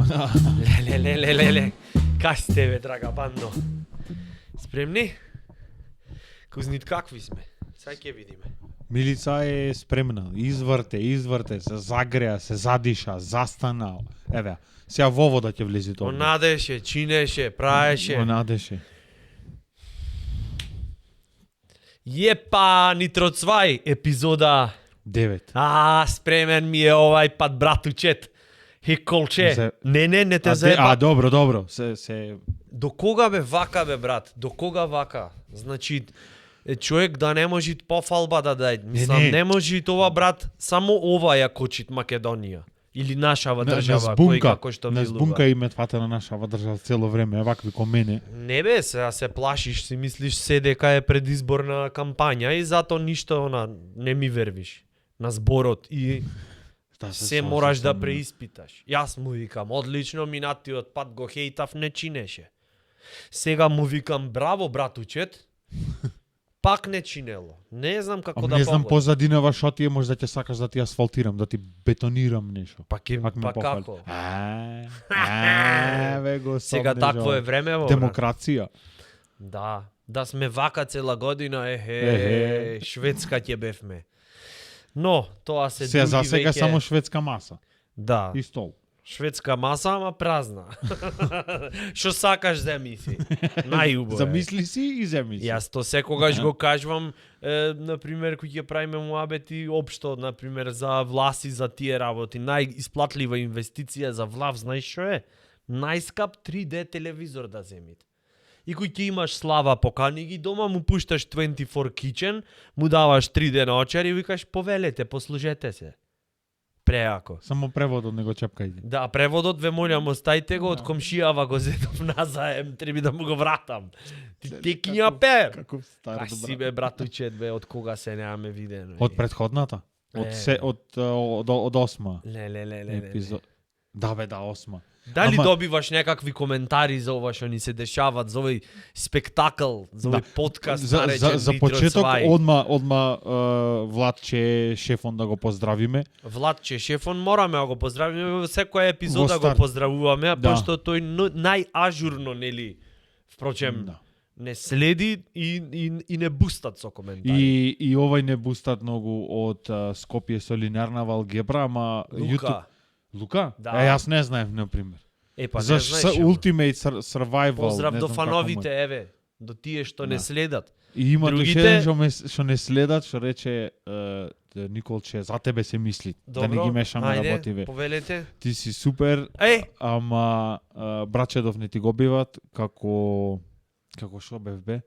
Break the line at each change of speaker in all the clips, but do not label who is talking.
Леле. Кај сте бе, драга бандо? Спремни? Кузнит какви сме? Сега ќе видиме.
Милица е спремна. Изврте, се загреа, се задиша, застана. Еве, сега во вода ќе влези тоа.
Онадеше, чинеше, праеше.
Онадеше.
Јепа, Нитроцвај, епизода
9.
Спремен ми е овај пат, братучет. Хиколче. Не те заеба.
Добро. Се
До кога бе вака бе, брат? До кога вака? Значи, човек да не може пофалба да дај. Мислам, не може това, брат, само ова ја кочит Македонија. Или нашава држава, кој како што
на
милува.
збунка име твата на нашава држава цело време, вакви ко мене.
Не бе, сега се плашиш, си мислиш се дека е предизборна кампања и зато ништо не ми вервиш на зборот и се мораш да преиспиташ. Јас му викам, одлично, минатиот пат го хейтав, не чинеше. Сега му викам, браво, братучет, пак не чинело. Не знам како да
не знам
погледам.
позадинава шо ти е, може да ќе сакаш да ти асфалтирам, да ти бетонирам нешто.
Па како?
Ве го
Сега такво е време, во.
демокрација.
Да сме вака цела година, Шведска ќе бевме. Но, тоа се
Сега
други
за сега
веќе...
само шведска маса
Да,
и стол.
шведска маса, ама празна. Шо сакаш земи си? Најубаво.
Замисли си и земи си.
Јас то секогаш го кажувам, например, кој ќе правиме муабети општо, например, за влас и за тие работи. Најисплатлива инвестиција за влав, знаеш шо е? Најскап 3D телевизор да земите. И кој ќе имаш слава, покани ги дома, му пушташ 24 Kitchen, му даваш 3D наочар и викаш повелете, послужете се. Преако.
Само преводот не го чепкајте.
Да, преводот ве молам, оставите го од комшијава, го зедов назаем, треба да му го вратам. Ти текња пер.
Каков стар
Кај си бе, братучет, бе, од кога се немаме видено.
Од предходната? Од осма
Ле.
епизод. Да бе, да, осма.
Дали добиваш некакви коментари за ова што ни се дешават, за овој спектакл, за овој подкаст наречен
За
Нитро
почеток
Цвај?
одма Владче Шефон да го поздравиме.
Владче Шефон мораме да го поздравиме, во секоја епизода
Во стар.
го поздравуваме,
Да.
пошто тој најажурно, нели, впрочем,
Да.
не следи и не бустат со коментари.
И овај не бустат многу од Скопје со линарна алгебра, ама Лука?
Да.
Јас не знаев, например.
Па
За
не знаеш. ама.
Ultimate Survival.
Поздрав
не
до
знам како
фановите,
му е.
еве, до тие што не
Да.
следат.
И има
Другите-
еден што не следат, што рече Николче, за тебе се мисли. Да не ги мешаме
ајде,
работиве.
повелете.
Ти си супер, ама брачедов не ти го биват како шо бе?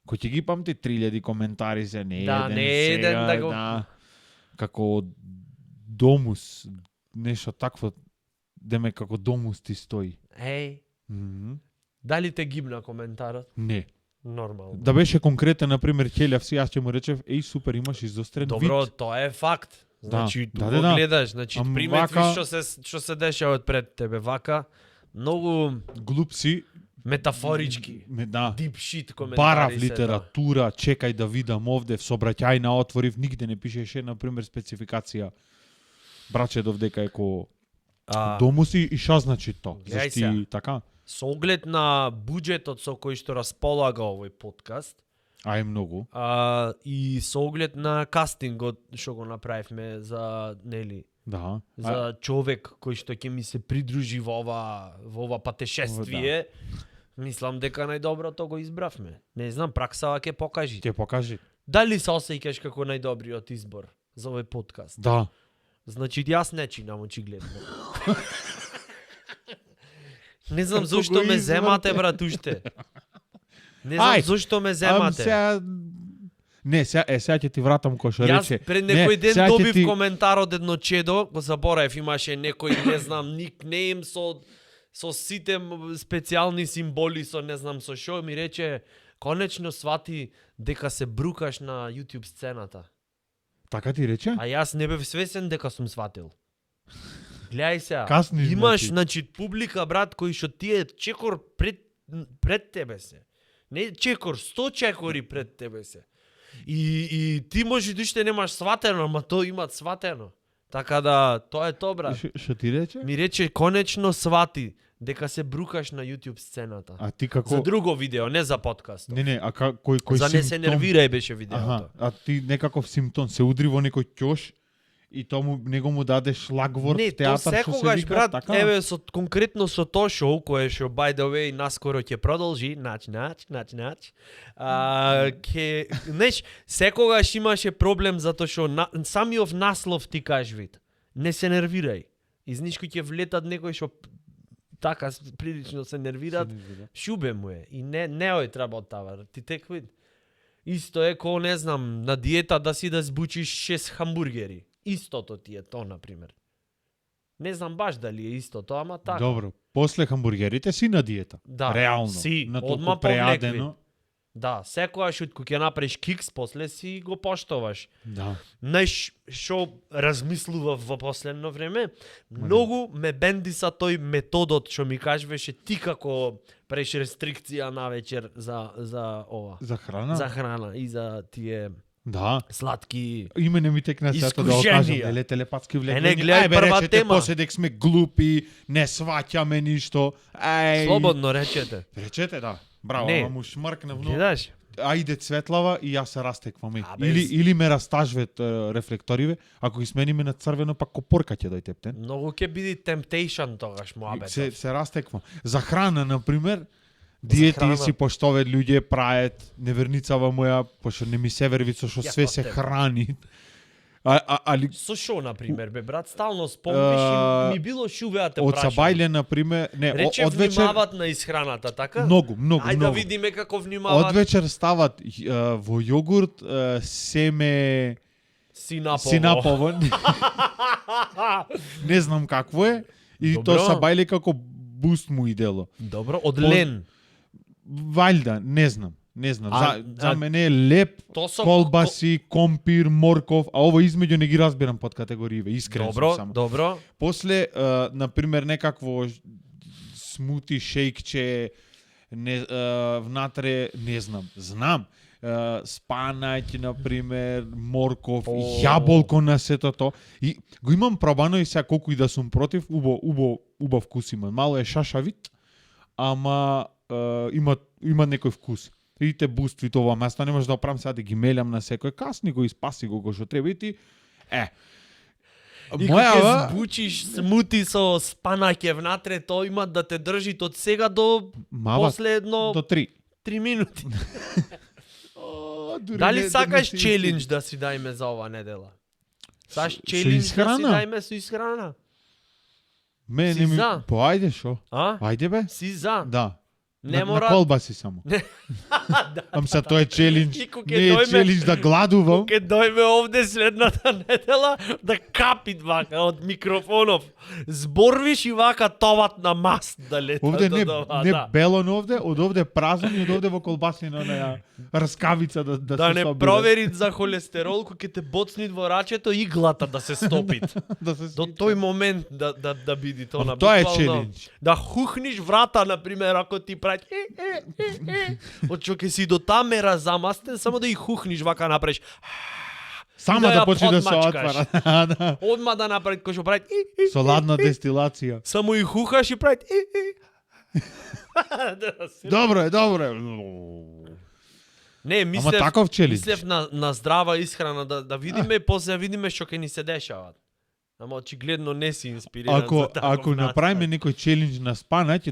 Кој ќе ги памти 3000 коментари за не
Да,
еден
не еден
сега,
да го-
да, како домус, нешто такво, деме како домус ти стои.
Дали те гибна коментарот?
Не.
Нормално.
Да беше конкретен, например, Ќелјав си, јас ќе му речев, супер, имаш изострен
Добро,
вид.
тоа е факт. Значи,
Да,
го
да.
гледаш, значи
Ам
приметви
вака-
што се дешава пред тебе вака, многу
Глуп си,
метафорички.
да.
Deep shit коментари
Барав
се,
литература, чекај да видам овде, в сообраќајна отворив, нигде не пишеше, например, спецификација брачедов дека е ко домуси и ша значи то?
Гледај
Зашти
сега.
така?
Со оглед на буџетот со кој што располага овој подкаст,
А е многу.
и со оглед на кастингот што го направивме за, нели,
Да.
за човек кој што ќе ми се придружи во ова патешествие, мислам дека најдоброто го избравме. Не знам, праксава ќе покажи.
Ќе покажи.
Дали се осеќаш како најдобриот избор за овој подкаст?
Да.
Значи, јас не чинам очигледно. Не знам
Како
зошто
го
ме
изврте.
земате, братуште. Не знам зошто ме земате.
Сега ќе ти вратам кој што
Јас
рече.
пред некој ден
сега ќе
добив
ти-
коментар од едно чедо, го заборав, имаше некој, не знам, никнейм со сите специјални символи, со не знам со шо, ми рече, конечно свати дека се брукаш на YouTube сцената.
Така ти рече?
А јас не бев свесен дека сум сватил. Гледај сега,
Касниш,
имаш,
значи.
публика, брат, кој што ти е чекор пред тебе се. Не чекор, 100 чекори пред тебе се. И ти може да уште немаш сватено, ама тоа имат сватено. Така да, тоа е тоа, брат.
Што ти рече?
Ми рече конечно свати дека се брукаш на YouTube сцената.
А ти како...
За друго видео, не за подкаст.
Не, а кој
За не се
симптом?
нервирај беше видеото.
Аха, а ти некаков симптом се удри во некој ќош и него му дадеш лагворд
Не,
в
то
театар што се
секогаш,
вика,
брат,
така?
еве конкретно со тоа шоу, кое што, by the way, наскоро ќе продолжи, нач. Знаеш, секогаш имаше проблем затоа што самиот наслов ти кажеш вид. Не се нервирај. И знаеш кој ќе влетат некој што така прилично се нервираат, шубе му е. И не ој треба од тавар. Ти тек вид. Исто е ко, не знам, на диета да си да збучиш 6 хамбургери. Истото ти е тоа, например. Не знам баш дали е исто тоа, ама така.
Добро, после хамбургерите си на диета.
Да,
Реално.
си,
на толку
одма повлекви.
преадено.
Да, секојаш кога ќе направиш кикс, после си го поштоваш.
Да.
Знаеш што размислував во последно време? Многу ме бендиса тој методот што ми кажуваше ти како преш рестрикција на вечер за ова.
За храна?
За храна и за тие
Да.
сладки.
Име не ми текна сето да го
Искушенија.
кажам, нели телепатски влегни.
Не, гледај прва
речете
тема.
после дека сме глупи, не сваќаме ништо.
Слободно речете.
Речете, да. Браво,
Не.
ама му шмркна внутрі.
Гледаш?
Ајде Цветлава и јас се растеквам.
А, без-
Или ме растажвет рефлекториве, ако ги смениме на црвено, пак копорка ќе дојде тептен.
Многу ќе биде temptation тогаш муабетот.
Се растеквам. За храна, например, диети
храна.
си поштове луѓе прајат, неверницава моја, пошто не ми се верви со што
Ја
све
кod
се
тебе.
храни. Али
Со шо, например, бе, брат, стално спомниш и ми било шубеа те
од
прашам.
Сабајле, например, не,
Рече
од вечер
внимават на исхраната, така?
многу.
Ајде да
многу.
видиме како внимават.
Од вечер стават во јогурт семе
Синапово.
синапово. Не знам какво е. И
Добро.
тоа Сабајле како буст му идело.
Добро, од лен.
Валјда, не знам. Не знам. За
а-
мене е леп,
То со
колбаси, компир, морков, а ово измеѓу не ги разбирам под категорииве, искрен
Добро,
сум само.
добро.
После, например, некакво смути, шејкче, внатре, не знам, знам. Спанаќ, например, морков,
О.
јаболко на сето то. И го имам пробано и сега колку и да сум против, убав вкус има. Мало е шашавит, ама има некој вкус. Идите буствит ова место, не може да оправам сега да ги мелям на секој, касни го, испаси го што треба и ти,
И кога ќе збучиш смути со спанаќе внатре, тоа има да те држи од сега до после едно
до 3.
3 минути. Дали сакаш челендж да си дајме за ова недела? Сакаш челендж да си
исхрана?
дајме со исхрана?
Ме
Си
не ми...
за?
Ајде шо?
А?
Ајде бе?
Си за?
Да.
Не
на
мора.
колбаси само. Ам са тоа е челендж.
И кога
Не е
дојме-
челендж да гладувам.
Ке дојме овде следната недела да капи вака од микрофонов. Зборвиш и вака товат на маст да лета.
Овде
до това,
не
да.
белон овде, од овде празен и од овде во колбасина на раскавица да
Да
се
не
собира.
проверит за холестерол, кога ќе те боцнит во рачето, иглата да се стопит.
Да се
До тој момент да биди тоа на
Тоа е
буквално.
челендж.
Да хухниш врата, например, ако ти прави од што ќе си до таа мера замастен, само да и хухниш вака направиш.
Само
да
да
ја
почне да се
подмачкаш.
отвара. Да.
Одма да направи кој што прави.
Со ладна дестилација.
Само и хухаш и прави.
Добро е, добро е.
Не,
Ама
мислев,
таков челендж.
мислев на здрава исхрана да видиме и после да видиме што ќе ни се дешава. Ама очигледно не си инспириран за таков
Ако направиме некој челендж на спанаќ,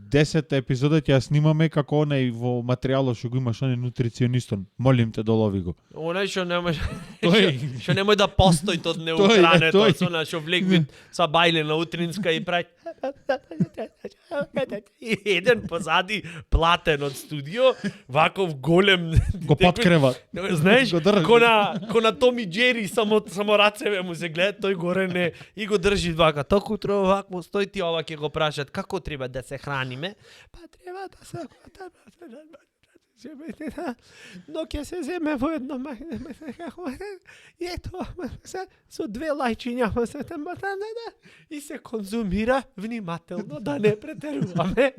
10 епизода ќе ја снимаме како онај во материјалот што го имаш онај нутриционистон. Молим те долови го.
Онај што немој
Тој.
што немој да постои од неухрането,
тој.
со на што влегви са бајле на утринска и прави и еден позади платен од студио, ваков голем
Го подкрева.
Знаеш,
Го држи.
ко на Томи Джери, само рацеве му се гледа, тој горе не и го држи вака. Току треба вако стои ти ова ќе го прашат како треба да се храниме? Па треба да се Но ќе се земе во едно и ето со 2 лајчиња и се конзумира внимателно да не претеруваме.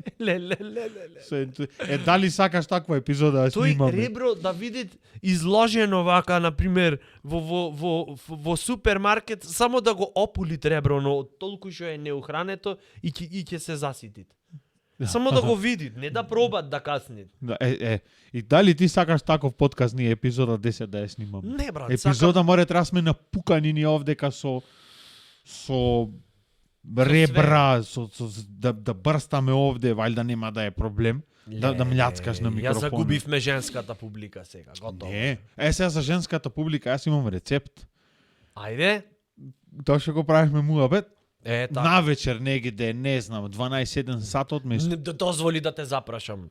Дали сакаш таква епизода да
Тој
снимаме?
ребро да види изложено вака, например, во супермаркет, само да го опулит ребро, но толку што е неухрането и ќе се заситит. Само да го види, не да пробат да каснит.
Да, и дали ти сакаш таков подкаст ние епизода 10 да ја снимаме?
Не, брат,
Епизода море треба сме напукани ни овдека со ребра, да брстаме овде, вајда нема да е проблем. Да мљацкаш на микрофон.
Ја загубивме женската публика сега, готово.
Не, сега за женската публика, јас имам рецепт.
Ајде.
Тоа што го правихме муабет,
Така.
навечер негде, не знам, 12-1 сатот место.
Дозволи да те запрашам.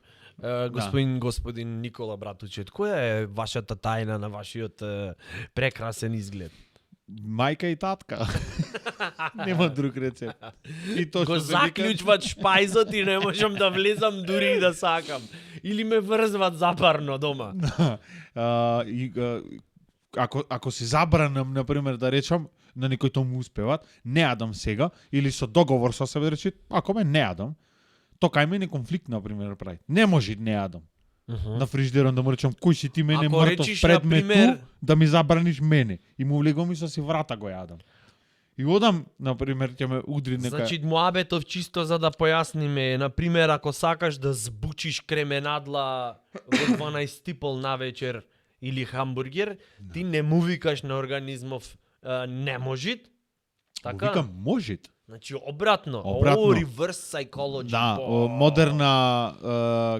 Господин Никола Братучет, која е вашата тајна на вашиот прекрасен изглед?
Мајка и татка. Нема друг рецепт. И тоа
Го
што се вика-
заклучват шпајзот и не можам да влезам дури и да сакам. Или ме врзват запарно дома.
Ако си забранам, например, да речам, на некој тоа му успеват, не јадам сега, или со договор со себе да речи, ако ме не јадам, то кај мене конфликт, например, прави. Не може не јадам. На фриждерон да му речам, кој си ти мене
Ако
мртов
речиш,
пред ме
например-
ту, да ми забраниш мене. И му влегом и со си врата го јадам. И одам, например, ќе ме удри нека...
Значи, муабетов чисто за да појасниме, например, ако сакаш да збучиш кременадла во 12 типол на вечер или хамбургер, ти не му викаш на организмов не можит. Така?
Викам, может.
Значи, обратно.
Обратно.
Reverse psychology.
Да, модерна,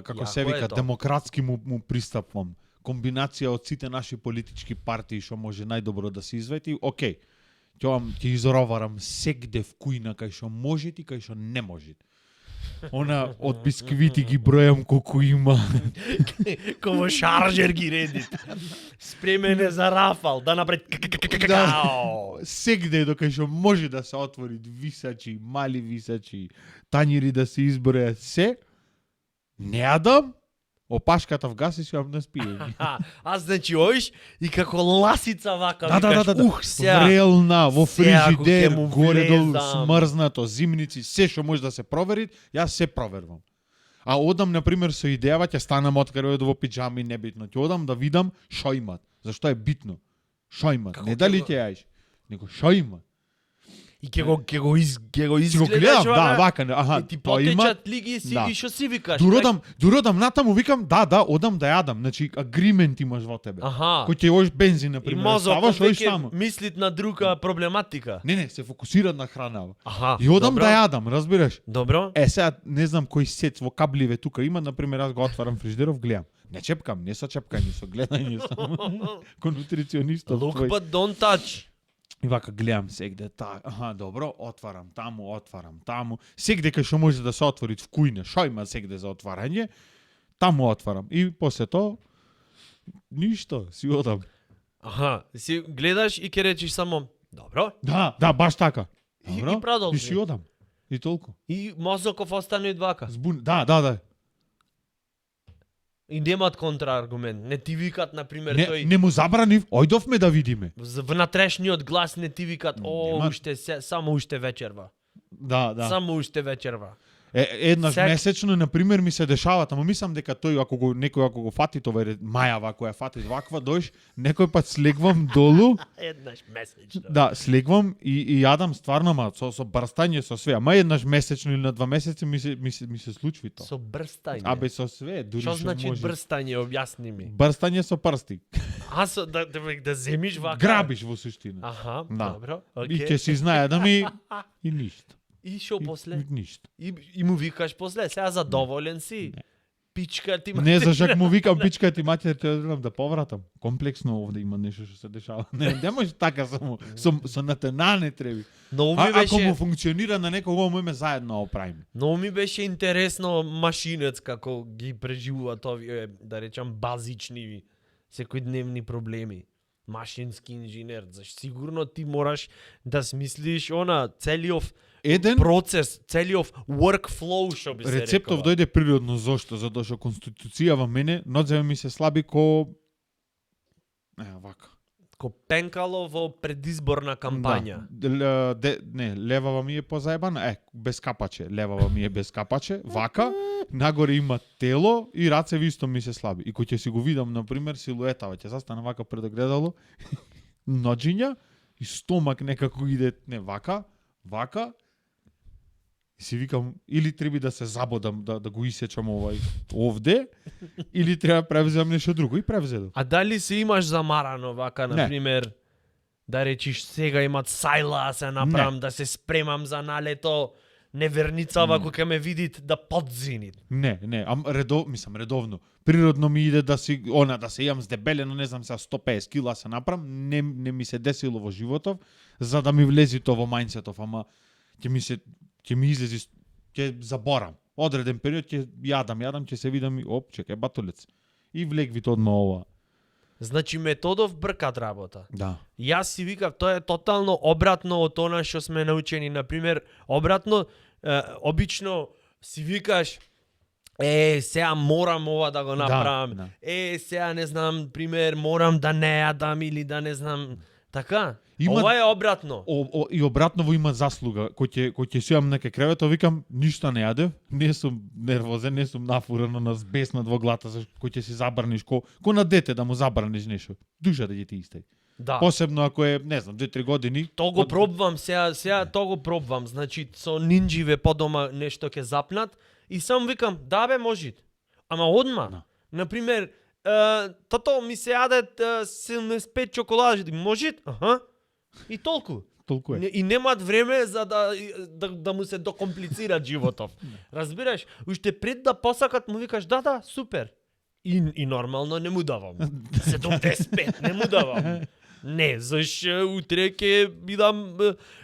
како
Јако
се
е
вика,
тоа.
демократски му пристапувам. Комбинација од сите наши политички партии што може најдобро да се извети, окей. Ќе изроварам сегде вкујна кај што може и кај што не може. Она од бисквити ги бројам колку има.
Комо шаржер ги редит. Спремене за рафал, да напред
Сегде до кај што може да се отвори висачи, мали висачи, тањири да се избројат се. Не јадам, опашката вгаси си на спиење.
А значи оиш и како ласица вака викаш, ух, сега.
Врелна, во
сега ако
фрижидер,
ќе му
горе долу,
влезам.
смрзнато, зимници, се што може да се провери, јас се проверувам. А одам, например, со идејава, ќе станам од кај во пиџами, небитно. Ќе одам да видам шо имат. Зашто е битно. Шо имат.
Како
Не
ќе
дали
го-
ќе јаеш, него шо имат.
И ќе го
Си го
изгледаш
гледам, да, вака, аха,
и ти
тоа има.
потечат лиги и си
Да.
ги што си викаш.
Дуродам натаму, викам, да, одам да јадам. Значи, агримент имаш во тебе.
Аха.
Кој ќе још бензин,
И
например,
мозокот
ставаш, оиш
веќе
таму.
мислит на друга проблематика.
Не, се фокусира на храна.
Аха.
И одам
добро.
да јадам, разбираш?
Добро.
Сега не знам кој сет во кабливе тука има, например, јас го отварам фриждеров, гледам. Не чепкам, не со чепкање, со гледање сам. Кон нутриционистот
Look
твој.
but don't touch.
И вака гледам сегде, добро, отварам таму. Сегде кај што може да се отвори вкујне, шо има сегде за отварање, таму отварам. И после тоа ништо, си одам.
Аха, си гледаш и ќе речеш само добро.
Да, баш така.
И
Добро,
продолжи.
и си одам. И толку.
И мозоков остане и двака.
Да.
И немат контрааргумент. Не ти викат, например, тој
Не му забранив, ојдовме да видиме.
внатрешниот глас не ти викат,
Нема.
само уште вечерва.
Да.
Само уште вечерва.
Еднаш
Сек-
месечно, например, ми се дешават, ама мислам дека тој, некој ако го фати тоа мајава која фати ваква, дојш, некој пат слегвам долу,
Еднаш месечно.
да, слегвам и јадам стварно, ма со брстање, со све. Ама еднаш месечно или на 2 месеци ми се случи тоа.
Со брстање.
Абе со све, дури
Што
што
значи
може.
брстање, објасни ми.
Брстање со прсти.
Да земиш вака.
Грабиш во суштина.
Аха,
Да.
добро.
И
Океј.
ќе си знае да ми и ништо.
И шо
И
после?
ништо.
И му викаш после, сега задоволен си. Пичка ти
Не, зашак му викам пичка ти матер, те одам да повратам. Комплексно овде има нешто што се дешава. Не може така само со натенане треби.
Но ми
Ако му
беше
функционира на некого, можеме заедно оправиме.
но ми беше интересно машинец како ги преживуваат овие, да речам, базични секојдневни проблеми. машински инженер. Зашто сигурно ти мораш да смислиш целиот
Еден
процес, целиот workflow, што би се
рецептов
рекало.
дојде природно. Зошто? Затоа што конституција во мене нодземе ми се слаби ко вака.
Ко пенкало во предизборна кампања.
Да. Левава ми е позаебана. Без капаче. Левава ми е без капаче. Вака. Нагоре има тело и рацеви исто ми се слаби. И кој ќе си го видам, на пример, силуетава, ќе застана вака пред огледало, ноџиња и стомак некако иде, не вака, и си викам, или треба да се забодам, да го исечам овде, или треба превземам нешто друго. И превзедов.
А дали се имаш замарано вака,
Не.
на пример, да речиш сега имат сајла, се направам, да се спремам за налето, неверницава кој ќе ме видит да подзинит.
Не, редовно. Природно ми иде да се јам здебелено, не знам, 150 кила се направам, не ми се десило во животов, за да ми влези тоа во мајнсетов, ама ќе ми излези, ќе заборам. Одреден период ќе јадам, ќе се видам и чекај батулец. И влегви одма ова.
Значи методов бркат работа.
Да.
Јас си викав, тоа е тотално обратно од она што сме научени. Например, обратно, обично си викаш, сега морам ова да го направам.
Да.
Сега не знам, пример, морам да не јадам или да не знам. Така?
Има-
Ова е обратно.
И обратново има заслуга. Кој ќе сијам нека кревето, викам, ништа не јадев, не сум нервозен, не сум нафурано на збеснат во глата, кој ќе си забраниш, ко на дете да му забраниш нешто. Душата ќе ти истај.
Да.
Посебно ако е, не знам, 2-3 години.
То го пробвам сега то го пробвам. Значи со нинџиве по дома нешто ќе запнат и сам викам, да бе можит. Ама одма.
Да.
Например, тато ми се јадат 75 чоколади, можит? Аха. И толку.
Толку е.
И немаат време за да му се докомплицира животов. Разбираш? Уште пред да посакат му викаш, да, супер. И нормално не му давам. 75 не му давам. Не, зашто утре ќе бидам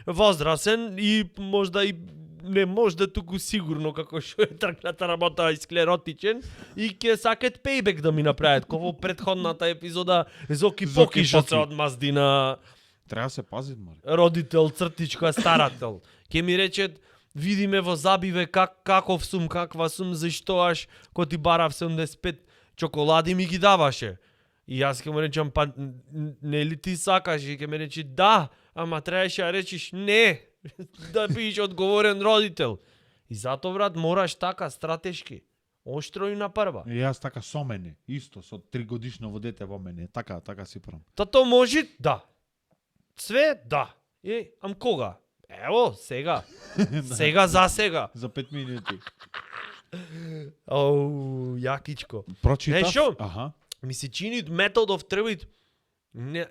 возрасен и можда и не можда туку сигурно како што е тргната работа и склеротичен и ќе сакат пейбек да ми направат како во претходната епизода Зоки Поки што се одмазди на
Треба да се пазит, мори.
родител, цртичка, старател. Ке ми речет, видиме во забиве каков сум, каква сум, зашто аш кој ти барав 75 чоколади ми ги даваше. И јас ке му речам, па не ли ти сакаш? И ке ми рече, да, ама требаше да речиш не, да бидеш одговорен родител. И зато, брат, мораш така, стратешки. Оштро и на прва.
И јас така со мене, исто, со 3 годишново дете во мене, така си правам.
Тато може? Да. Све? Да. Ам кога? Ево, сега. Сега за сега.
За 5 минути.
Оу, јакичко.
Прочитав.
Знаеш шо?
Аха.
Ми се чини методов требит.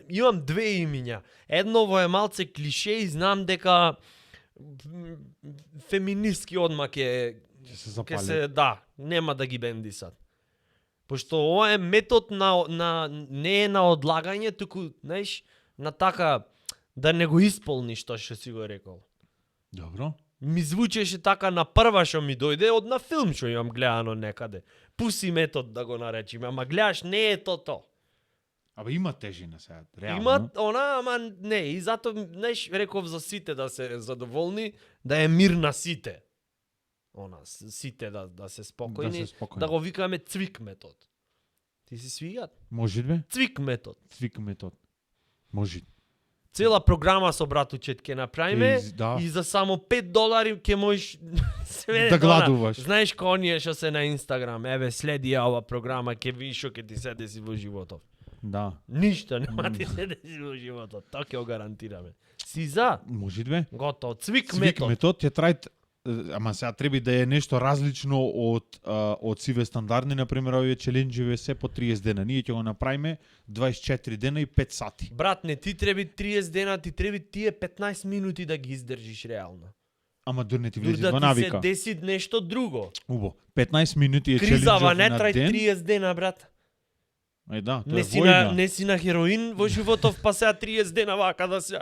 Имам две имиња. Едново е малце клише и знам дека феминистки одма ќе
Ќе се запали.
да, нема да ги бендисат. Пошто ова е метод не е на одлагање, туку, знаеш, на така да не го исполниш тоа што си го рекол.
Добро.
Ми звучеше така на прва што ми дојде од на филм што имам гледано некаде. Пуси метод да го наречиме, ама гледаш не е то.
Абе има тежина сега, реално.
Има ама не, и зато знаеш реков за сите да се задоволни, да е мир на сите. Сите да се спокојни,
Да се спокојни.
да го викаме цвик метод. Ти си свигат?
Може бе?
Цвик метод.
Цвик метод. Може.
Цела програма со братучет ќе направиме
Да.
и за само $5 ќе можеш све
Да гладуваш.
Знаеш кој оние што се на Инстаграм, еве следи ја ова програма, ќе видиш што ќе ти се деси во животот.
Да.
Ништо нема ти се деси во животот, тоа ќе го гарантираме. Си за?
Може бе?
Готово. Цвик
Цвик
метод.
метод ќе трајт, ама сега треба да е нешто различно од сиве стандардни, на пример овие челенџиве се по 30 дена. Ние ќе го направиме 24 дена и 5 сати.
Брат, не ти треби 30 дена, ти треби тие 15 минути да ги издржиш реално.
Ама дур не ти
Дури
влези
да
во
ти се
навика.
деси нешто друго.
Убо. 15 минути е
Кризава
челенџов
не
на
трај
ден.
30 дена, брат.
Да, тоа
Не
е
си,
војна.
не си на хероин во животов, па сега 30 дена вака да се...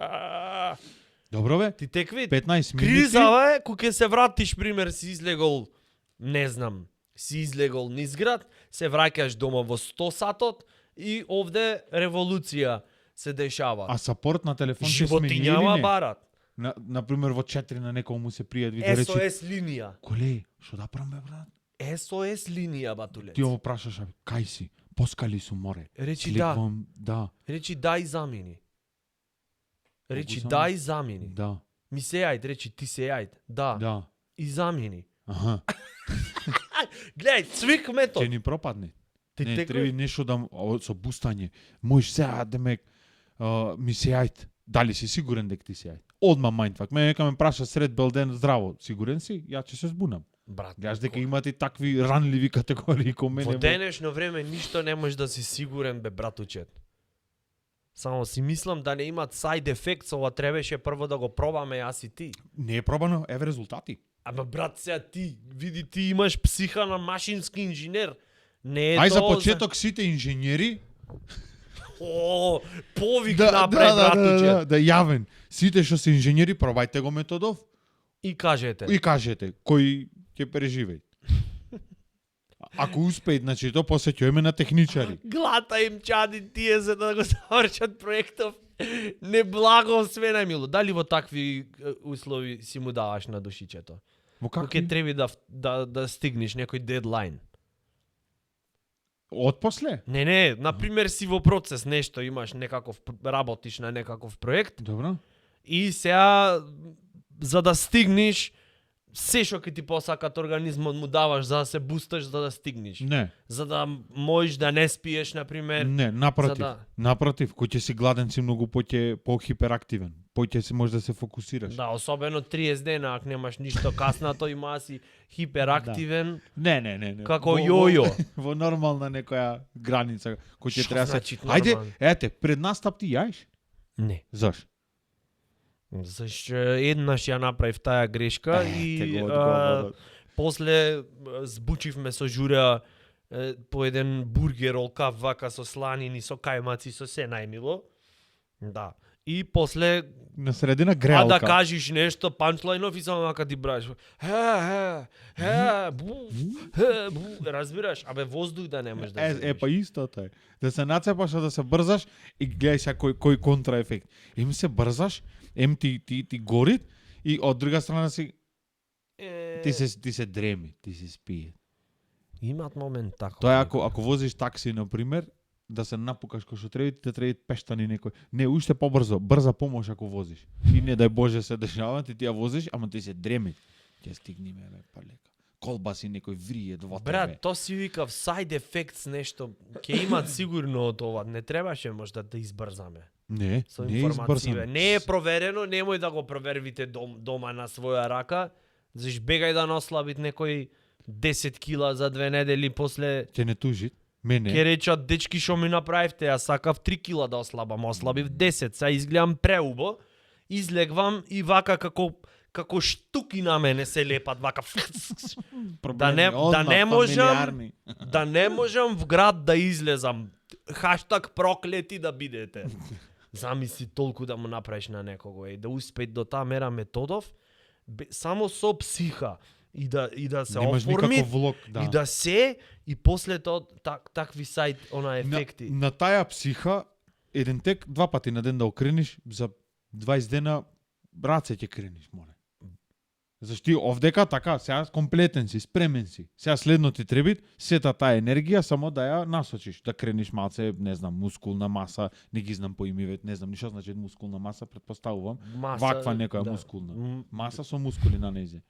Добро бе?
Ти текви?
15 минути.
Кризава е, кога ќе се вратиш, пример, си излегол, не знам, си излегол низ град, се враќаш дома во 100 сатот и овде револуција. се дешава.
А сапорт на телефон се смени
Животињава
или не?
барат.
Например, во 4 на некој му се пријави да рече,
SOS линија.
коле, што да правам бе, брат?
SOS линија, батулец.
Ти го прашаш, абе, кај си? Поскали су море.
Речи
Кликвам, да.
Речи да и замени. Речи
Могу
да
само-
и замени.
Да,
Ми се јајд, речи ти се јајд. Да.
да.
И замени.
Аха.
Гледај, цвик метод.
Ќе ни пропадне.
Ти
Не,
текој-
треба нешто да со бустање. Можеш сега демек ми се јајд. Дали си сигурен дека ти се јајд? Одма мајндфак. Мене нека ме праша сред белден здраво. Сигурен си? Ја ќе се збунам.
Брат,
Гледаш дека имате такви ранливи категории ко мене.
во денешно време ништо не можеш да си сигурен бе братучет. Само си мислам да не имат side effects, ова требаше прво да го пробаме јас и ти.
Не е пробано, еве резултати.
Ама брат, сега ти, види ти имаш психа на машински инженер. Не е
Ај за
тоа
почеток сите инженери
О, повик направи братуче.
да јавен. Сите што се инженери пробајте го методов
И кажете.
и кажете кој ќе преживеи. Ако успеат, значи то после ќе име на техничари.
Глата им чади тие за да го завршат проектов. Неблаго све најмило. Дали во такви услови си му даваш на душичето?
Во
Кога
какви?
ќе треба да стигнеш некој дедлайн.
Отпосле?
Не, например си во процес нешто, имаш некаков работиш на некаков проект
Добро.
и сега за да стигнеш се што ќе ти посакат организмот му даваш за да се бусташ за да стигнеш.
Не,
За да можеш да не спиеш, например.
не, напротив.
за да-
Напротив, кој ќе си гладен си многу по-хиперактивен. Поќе си може да се фокусираш.
Да, особено 30 дена, ако немаш ништо каснато, има си хиперактивен.
Не.
Како
Во-
јојо.
Во нормална некоја граница кој ќе
Што
треба се.
значи
Ајде,
нормално?
ете, пред настап ти јаеш?
Не.
Заш?
Зашто еднаш ја направив таа грешка
Те
и
го одговорот.
после збучивме со Жура по еден бургер олкав вака со сланини, со кајмаци, со се најмило. Да. И после
На средина
а
греалка.
да кажеш нешто, панчлайнов и само вака ти браш. Бу, разбираш? Абе воздух да немаш да земеш.
Па истото е. Да се нацепаш, а да се брзаш и гледај сега кој контраефект. Им се брзаш, ти горит и од друга страна си ти се дреми, ти се спие.
Имат момент така.
Тоа е ако возиш такси на пример, да се напукаш кој што треба, ти те треба пештани некој. Не, уште побрзо, брза помош ако возиш. И не дај Боже се дешава, ти ја возиш, ама ти се дреми. Ќе стигнеме бе, па лека. Колбаси некој врие во тебе.
Брат, то си викав side effects нешто. Ќе имат сигурно од ова. Не требаше можда да избрзаме
Не,
со
не е
информации.
избрзано.
Не е проверено, немој да го провервите дома на своја рака. Заш бегај да наслабит некој 10 кила за 2 недели после
Ќе не тужи. Мене.
ќе речат дечки што ми направивте, ја сакав 3 кила да ослабам, ослабив 10, сега изгледам преубо, излегвам и вака како штуки на мене се лепат вака.
Проблеми,
да не можам
фамилиарни.
да не можам в град да излезам. Хаштаг проклети да бидете. Замисли толку да му направиш на некого и да успеет до таа мера методов само со психа и да се
Немаш
оформи
никаков влог, да.
и да се и после тоа такви сайт ефекти.
На таја психа еден тек 2 пати на ден да окрениш за 20 дена раце ќе крениш, море. Зашти овдека така, сега комплетен си, спремен си. Сега следно ти треба сета таа енергија само да ја насочиш, да крениш малце, не знам, мускулна маса, не ги знам по имивет, не знам ни што значи мускулна маса, претпоставувам. Ваква некоја мускулна. Маса со мускули на незе.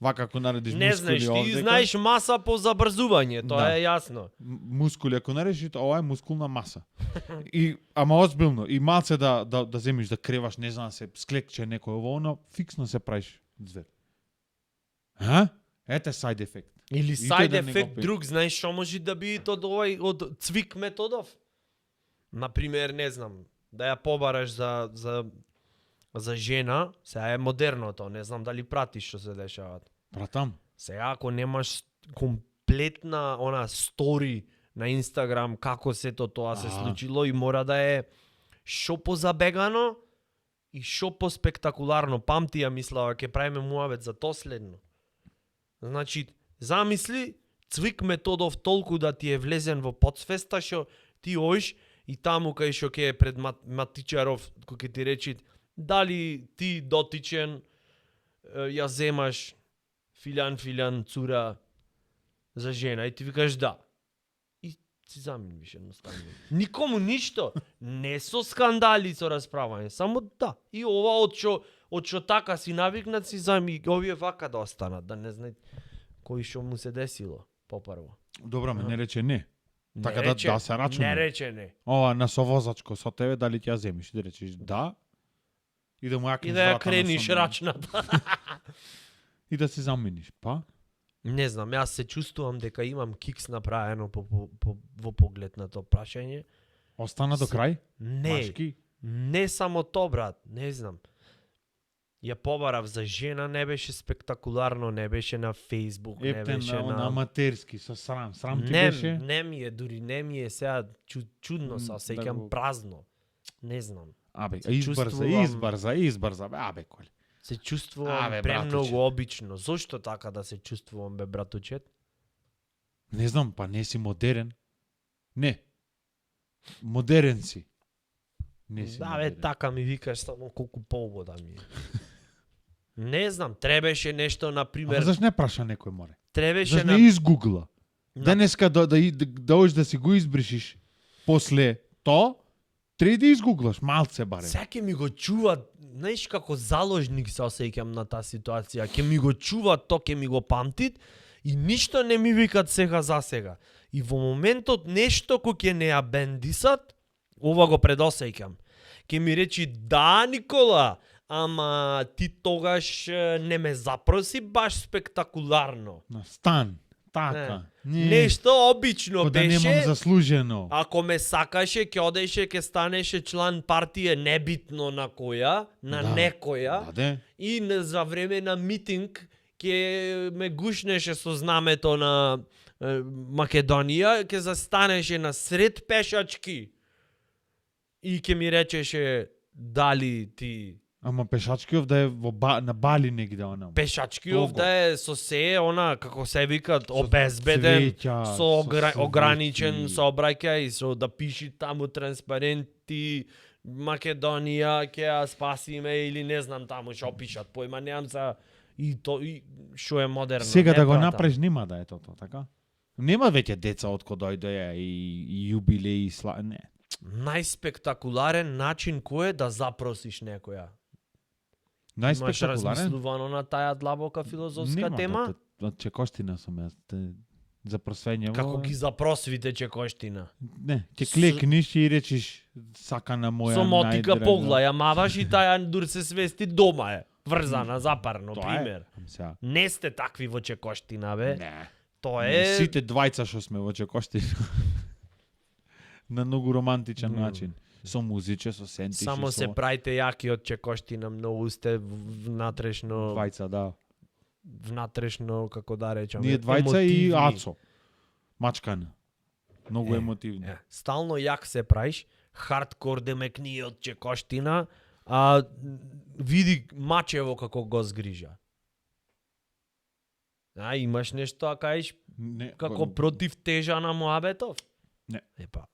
Вака ако наредиш
Не
мускули
знаеш, ти
овдека,
знаеш маса по забрзување, тоа
Да.
е јасно.
мускули ако наредиш, ова е мускулна маса. И ама озбилно, и малце да земиш да креваш, не знам се склекче некој ово, но фиксно се правиш звер. А? Ете side effect.
Или
И
side
тој да не го
effect
пи-
друг, знаеш што може да биде од овој од цвик методов? Например, не знам, да ја побараш за жена, сега е модерното, не знам дали пратиш што се дешават.
Братам,
Сега ако немаш комплетна она стори на Инстаграм како сето тоа се случило и мора да е шо позабегано и шо поспектакуларно. Памти ја мислава ќе правиме муавет за тоа следно. Значи, замисли цвик методов толку да ти е влезен во подсвеста што ти оиш и таму кај што ќе е пред матичаров, кој ќе ти речи дали ти дотичен ја земаш филјан цура за жена и ти викаш да. И си замениш едноставно. Никому ништо, не со скандали со расправање, само да. И ова од што така си навикнат си зами овие вака да останат, да не знаат кој што му се десило попрво.
Добра, ме не рече не. Така
Не рече,
да се рачуне.
Не рече не.
Ова на совозачко со тебе дали ќе ја земиш, да речеш да. И да му јакнеш
И да ја
врата на
крениш
сомнение.
рачната.
И да се замениш, па?
Не знам, јас се чувствувам дека имам кикс направено во поглед на тоа прашање.
Остана до крај?
Не,
Машки?
не само тоа, брат, не знам. Ја побарав за жена, не беше спектакуларно, не беше на Facebook, не
Ептен
беше
на аматерски, со срам. Срам ти
не,
беше?
не ми е, дури не ми е сега чудно се
Да
осеќам
го-
празно. Не знам.
Абе,
Се
избрза. Бе, абе, коле.
Се чувствувам
Абе,
премногу
братуче.
обично. Зошто така да се чувствувам, бе, братучет?
Не знам, па не си модерен. Не. Модерен си. Не си
Да, бе,
модерен.
така ми викаш само колку полбода ми е. Не знам, требеше нешто,
Ама
например,
заш не праша некој море?
требеше
Заш
на...
не изгугла?
на-
Денеска да одиш да си го избришиш после то, треба да изгуглаш малце барем.
Сега ќе ми го чува, знаеш како заложник се осеќам на таа ситуација. Ќе ми го чува, то ќе ми го памтит и ништо не ми викат сега за сега. И во моментот нешто кој ќе не ја бендисат, ова го предосеќам. Ќе ми речи да, Никола, ама ти тогаш не ме запроси баш спектакуларно.
На стан. Така.
Нешто обично
Ко да
беше.
немам заслужено.
Ако ме сакаше, ќе одеше, ќе станеше члан партија, небитно на која, на
Да.
некоја,
Да, де.
и за време на митинг ќе ме гушнеше со знамето на Македонија, ќе застанеше на сред пешачки и ќе ми речеше дали ти
Ама пешачкиов да е на Бали негде онам.
пешачкиов
Того.
да е со се, она, како се викат, обезбеден,
цвеќа,
со
со
ограничен
цвети.
сообраќај, со да пиши таму транспаренти, Македонија ќе ја спасиме или не знам таму што пишат, појма немам за и то и што е модерно.
Сега
не,
да го
брата.
направиш нема да е тоа, така? Нема веќе деца од кога дојдоја и јубилеи и не.
Најспектакуларен начин кој е да запросиш некоја. Имаш
Најспектакуларен?
размислувано на таа длабока филозофска
Нема,
тема?
Од чекоштина сум јас. За просвење.
Како ги запросвите чекоштина?
Не, ќе клекниш и речиш сакана моја
Со мотика
најдрага.
погла ја маваш и таја дур се свести дома е. Врзана, запарно,
Тоа е.
пример.
Сега.
Не сте такви во чекоштина, бе.
Не.
Тоа е...
Сите двајца што сме во чекоштина. На многу романтичен начин. Со музиче, со сентиши,
Само
со
се правите јаки од чекоштина, многу сте внатрешно,
двајца, да.
внатрешно, како да речам,
Ние двајца и
емотивни.
Ацо. Мачкан. Многу
Е,
емотивни.
Стално јак се правиш, хардкор демекни од чекоштина, а види мачево како го згрижа. А имаш нешто а кажеш
Не,
како против тежа на муабетов?
Не.
Епа.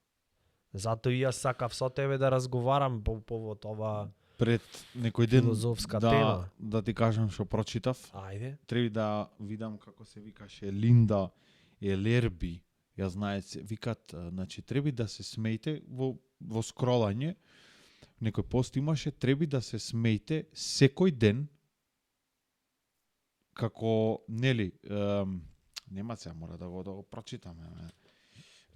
Затоа и јас сакав со тебе да разговарам по повод ова.
пред некој ден
Филозофска
да,
тема.
да ти кажам што прочитав.
Ајде.
Треба да видам како се викаше Линда Елерби. Ја знаете, се викат, значи треба да се смејте во скролање. Некој пост имаше, треба да се смејте секој ден како нели нема се мора да го прочитаме.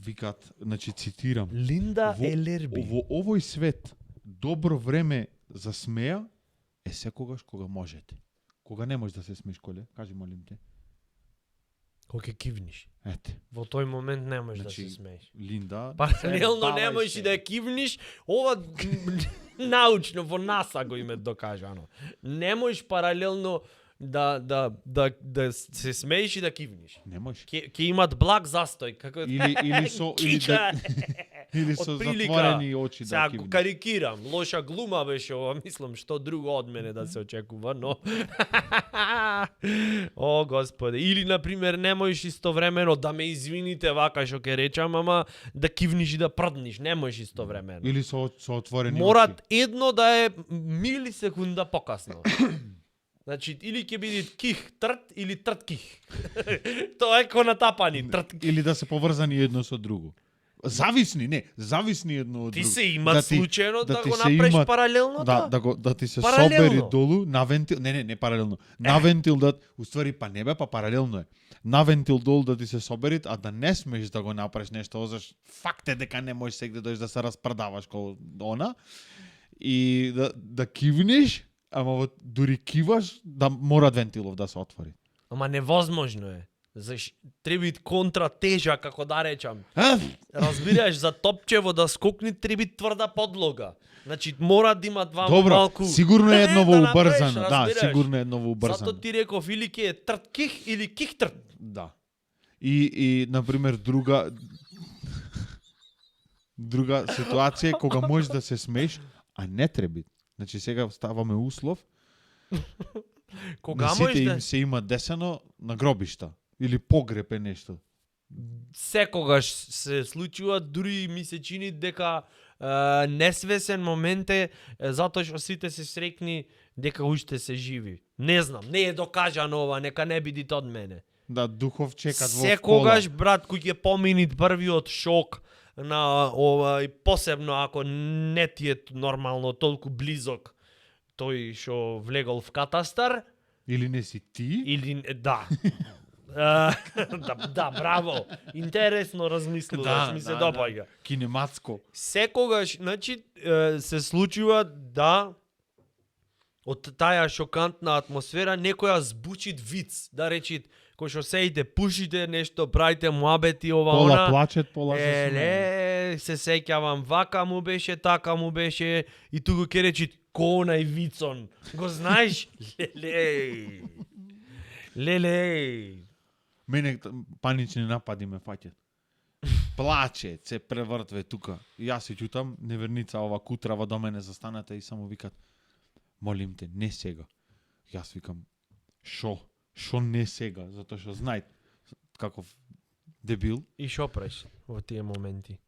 Викат, значи цитирам.
Линда Елерби.
Во овој свет добро време за смеја е секогаш кога можете. Кога не можеш да се смееш, Коле, кажи молим те.
Кога ќе кивниш.
Ете,
Во тој момент не можеш
Значи,
да се смееш.
Линда.
Паралелно не
давај
можеш
се.
и да ја кивниш, ова научно во НАСА го име докажано. Не можеш паралелно да се смееш и да кивниш.
Не можеш.
Ќе имат благ застој, како
Или со или да или со
Отприлика.
затворени очи
Сега
да
го
кивнеш.
карикирам, лоша глума беше ова, мислам што друго од мене да се очекува, но О, господе, или на пример не можеш истовремено да ме извините вака што ќе речам, ама да кивниш и да прдниш, не можеш истовремено.
Или со отворени
Морат
очи.
едно да е милисекунда покасно. Значи, или ќе биде ких трт или трт ких. Тоа е ко натапани, трт.
Или да се поврзани едно со друго. Зависни едно од
Ти
друго.
се имат случајно да
ти
го
се
направиш
имат-
паралелно
да ти се
Паралелно.
собери долу на вентил, не паралелно. На вентил да уствари па не бе, па паралелно е. На вентил долу да ти се соберит, а да не смееш да го направиш нешто, заш факт е дека не можеш сегде дојдеш да се распредаваш ко она и да кивнеш, ама дури киваш да мора вентилов да се отвори.
Ама невозможно е. Треба контра тежа, како да речам. Разбираш, за топчево да скокне треба тврда подлога. Значи мора да има два
Добро,
малку.
сигурно е едно
да направиш,
убрзано, да,
разбираш.
сигурно е едно убрзано.
Зато ти реков или ќе е трт ких или ких трт.
Да. И например друга ситуација е кога можеш да се смееш, а не треби. Значи сега ставаме услов.
Кога
На сите
можеш
им
да
се има десено на гробишта или погреб е нешто.
секогаш се случува, дури ми се чини дека несвесен момент е затоа што сите се срекни дека уште се живи. Не знам, не е докажано ова, нека не биде од мене.
Да, духов чекат во
Секогаш,
кола.
брат, кој ќе помини првиот шок на ова и посебно ако не ти е нормално толку близок тој што влегол в катастар
Или не си ти?
или да. Да, браво. Интересно размислуваш, ми се допаѓа.
Кинематско.
Секогаш, значи, се случува да од таа шокантна атмосфера некоја збучит виц, да речит, кој што сеите, пушите нешто, правите муабети, ова,
Пола
она.
плачет, пола се смее.
Еле, се сеќавам, вака му беше, така му беше, и туку ке речит, конај вицон. Го знаеш? Леле.
Мене панични напади ме фаќат. Плаче, се превртве тука. И јас се ќутам, неверница ова кутрава до мене застаната и само викат: "Молим те, не сега." Јас викам: Шо не сега?" Затоа што знај каков дебил,
И шо преш во тие моменти?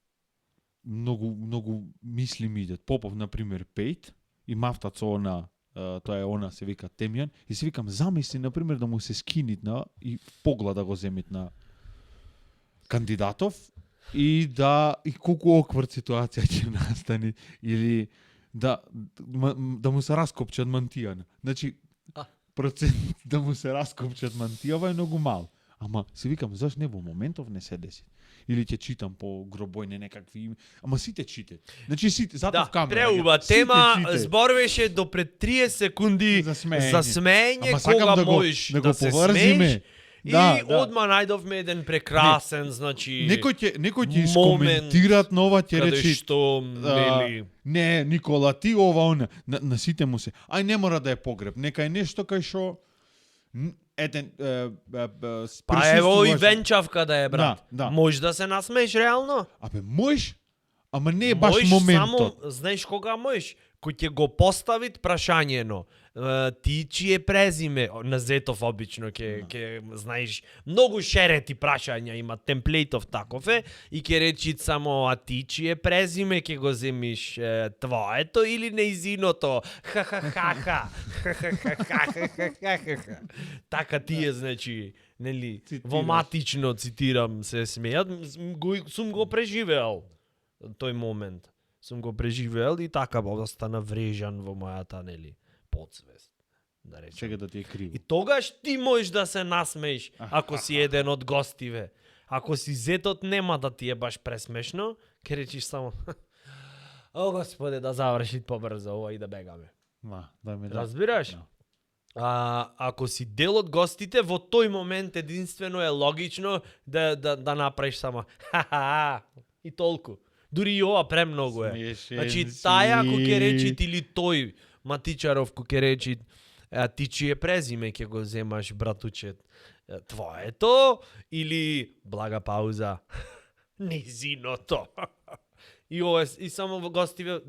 многу мисли ми идат. Попов на пример пејт и мафтат со она, тоа е она се вика темјан, и се викам замисли на пример да му се скинит и поглед да го земит на кандидатов и колку оквард ситуација ќе настане или да му се раскопчат мантијана. Значи процент да му се раскопчат мантијава е многу мал. Ама се викам заш не во моментов не се деси. Или ќе читам по гробојне некакви, ама сите читат. Значи сите затоа в камера.
преуба
сите
тема
читат.
зборуваше до пред 30 секунди
За смеење.
за смеење,
Ама сакам
кога
да го-
можеш
да
да
го
се
поврзиме.
смееш. И
Да.
одма најдовме еден прекрасен, значи
Некој ќе
момент
искоментират нова, ќе
каде
речи
што нели
не, Никола, ти ова, она. На сите му се. Ај не мора да е погреб. Нека е нешто кај што еден
па ево и венчавка да е, брат.
Да.
Може да се насмееш реално?
Абе, можеш, ама не е баш
Можеш
моментот.
Само, знаеш кога можеш? Кој ќе го поставит прашањено. Ти чие презиме? На Зетов обично ќе знаеш, многу шерети прашања има, темплейтов таков е, и ќе речи само, а ти чие презиме ќе го земиш, твоето или неизиното? Ха-ха-ха-ха. Ха-ха-ха-ха-ха-ха. Така тие, значи, нели, во матично цитирам се смеат, сум го преживеал тој момент. Сум го преживеал и така остана врежан во мојата, нели, подсвест. Да речем.
Чека да ти е криво.
И тогаш ти можеш да се насмееш, ако си еден од гостиве. Ако си Зетот, нема да ти е баш пресмешно, ке речиш само о, господе, да заврши побрзо ова и да бегаме.
Да ме да.
Разбираш?
Да.
Ако си дел од гостите, во тој момент единствено е логично да направиш само ха-ха и толку. Дури и ова премногу е.
Смешен
Значи,
си.
таја кој ќе речи или тој Матичаров кој ќе речи А ти чие презиме ќе го земаш, братуче? Твоето или блага пауза? Низиното. И ова и само во гостиве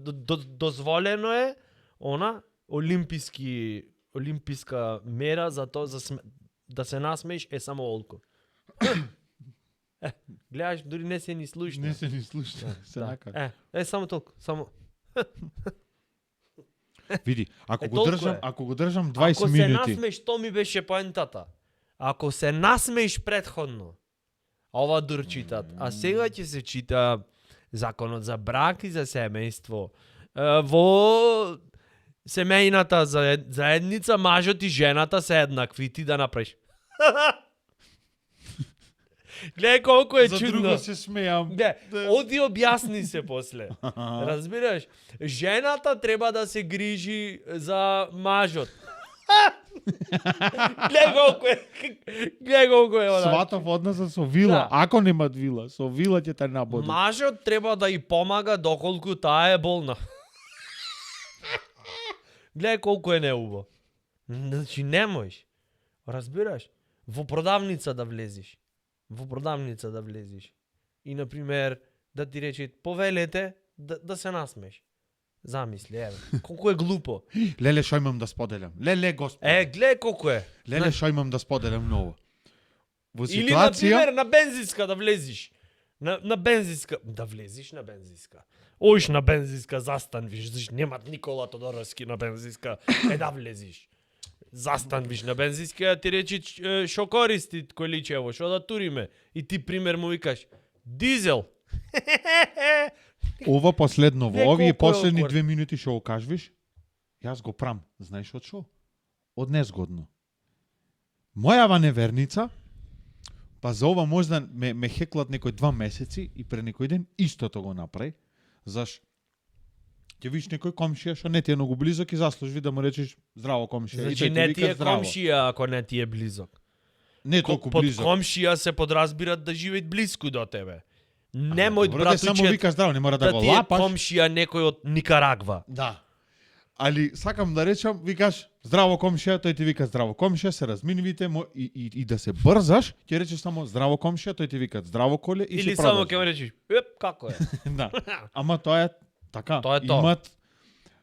дозволено е она олимписка мера за тоа да се насмееш е само олко. Гледаш, дури не се ни слушна.
Не се ни слушна, се накара.
Само толку, само.
Види, ако го држам 20
Ако се
минути.
насмееш, то ми беше поентата. Ако се насмееш предходно, ова дур читат, а сега ќе се чита законот за брак и за семејство. Во семејната заедница мажот и жената се еднакви, ти да направиш. Гледај колку е
За
чудно.
друго се смејам.
Оди објасни се после. Разбираш? Жената треба да се грижи за мажот. Гледај колку е.
Сватов односа со вила,
Да.
ако немат вила, со вила ќе те набоди.
Мажот треба да и помага доколку таа е болна. Гледај колку е неубаво. Значи не можеш. Разбираш? Во продавница да влезеш. И например да ти рече повелете да се насмеш. Замисли, еве. Колку е глупо.
Леле, шо имам да споделам? Леле, господи.
Гледај колку е.
Леле, шо имам да споделам ново? Во
Или
ситуација...
например на бензинска да влезеш. На бензинска да влезеш на бензинска. Оиш на бензинска застанвиш, заш немат Никола Тодоровски на бензинска, да влезеш. Застанвиш на бензинска, ти речи шо користи количево, шо да туриме. И ти пример му викаш дизел.
Ова последно,
Не,
во овие
колку е
последни
оквар.
2 минути што го кажвиш, јас го прам. Знаеш од шо? Од незгодно. Мојава неверница, па за ова можда ме хеклат некој 2 месеци и пред некој ден истото го направи. Заш? Ќе видиш некој комшија што не ти е многу близок и заслужи да му речеш здраво комшија. И
Значи
тој
не
вика
ти е
здраво.
комшија ако не ти е близок.
Не толку
Под
близок.
комшија се подразбират да живеат блиску до тебе. Не мој
Добро, да само
братуче
вика здраво, не мора да,
да
го
ти е
лапаш.
комшија некој од Никарагва.
Да. Али сакам да речам, викаш здраво комшија, тој ти вика здраво комшија, се разминувите и да се брзаш, ќе речеш само здраво комшија, тој ти вика здраво коле и
Или
се
само
продолжи.
ќе му речеш, како е?
Да. Ама тоа е така.
Тоа е тоа.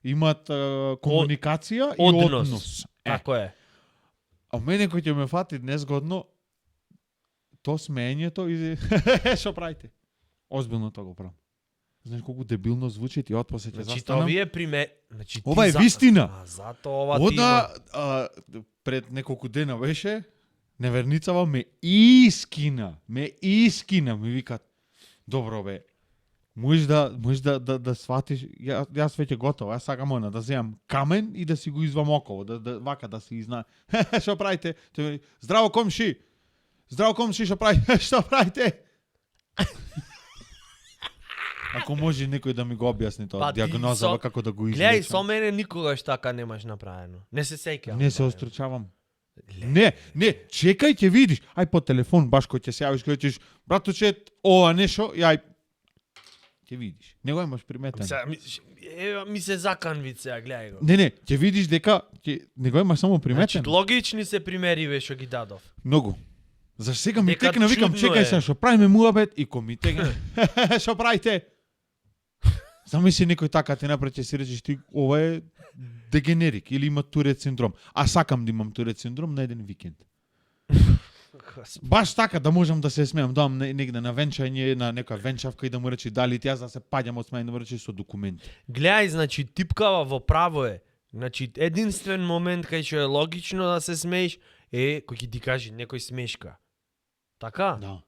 Имат комуникација и
Однос.
однос.
Како е?
А мене кој ќе ме фати незгодно, то смеењето и што правите? Озбилно тоа го правам. Знаеш колку дебилно звучи, ти отпосле ќе
Значи
застанам.
тоа ви е значи
Ова е вистина.
Зато ова ти има.
Ода, пред неколку дена беше, неверницава ме искина, ми викат, добро бе, можеш да сватиш, јас веќе готово, јас сакам она, да земам камен и да си го извам около, вака да си изна, што правите? Здраво комши, што правите? Што правите? Ако може некој да ми го објасни тоа,
Па ти
диагнозава како да го
Гледај,
излечам.
со мене никогаш така немаш направено. Не се сеќавам.
Не се остручавам. Не, чекај ќе видиш. Ај по телефон баш кој ќе се јавиш, кој ќе братуче, ова нешто, ај ќе видиш. Не го имаш приметен.
Ми се заканви сега, гледај го.
Не, ќе видиш дека не го имаш само
Значи,
приметен.
логични се примери ве што ги дадов.
Многу. Заш сега ми
Дека
текна, викам,
чудно
чекај
е.
се, што правиме муабет и кој ми текна. Што правите? Замисли некој така ти напред ќе си речеш ти ова е дегенерик или има Турет синдром. А сакам да имам Турет синдром на еден викенд. Баш така да можам да се смеам, доам негде на венчање, на некоја венчавка и да му речи дали ти јас да се паѓам од смење да му речи со документи.
Гледај, значи типкава во право е. Значи единствен момент кај што е логично да се смееш е кој ќе ти каже некој смешка. Така?
Да.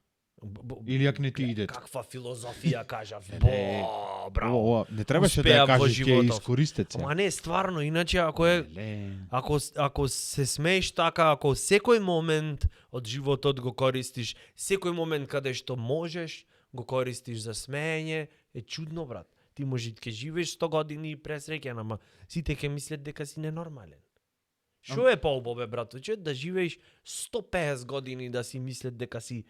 Или ако не ти иде.
Каква филозофија кажав.
Леле.
Браво.
Ова, не требаше да
Успеа
ја
во
кажеш, ќе
животов.
искористете се.
Ама не, стварно, иначе ако е ако се смееш така, ако секој момент од животот го користиш, секој момент каде што можеш, го користиш за смеење, е чудно, брат. Ти може ќе живееш 100 години и пресреќен, ама сите ќе мислат дека си ненормален. Што е поубаво, бе, братуче, да живееш 150 години да си мислат дека си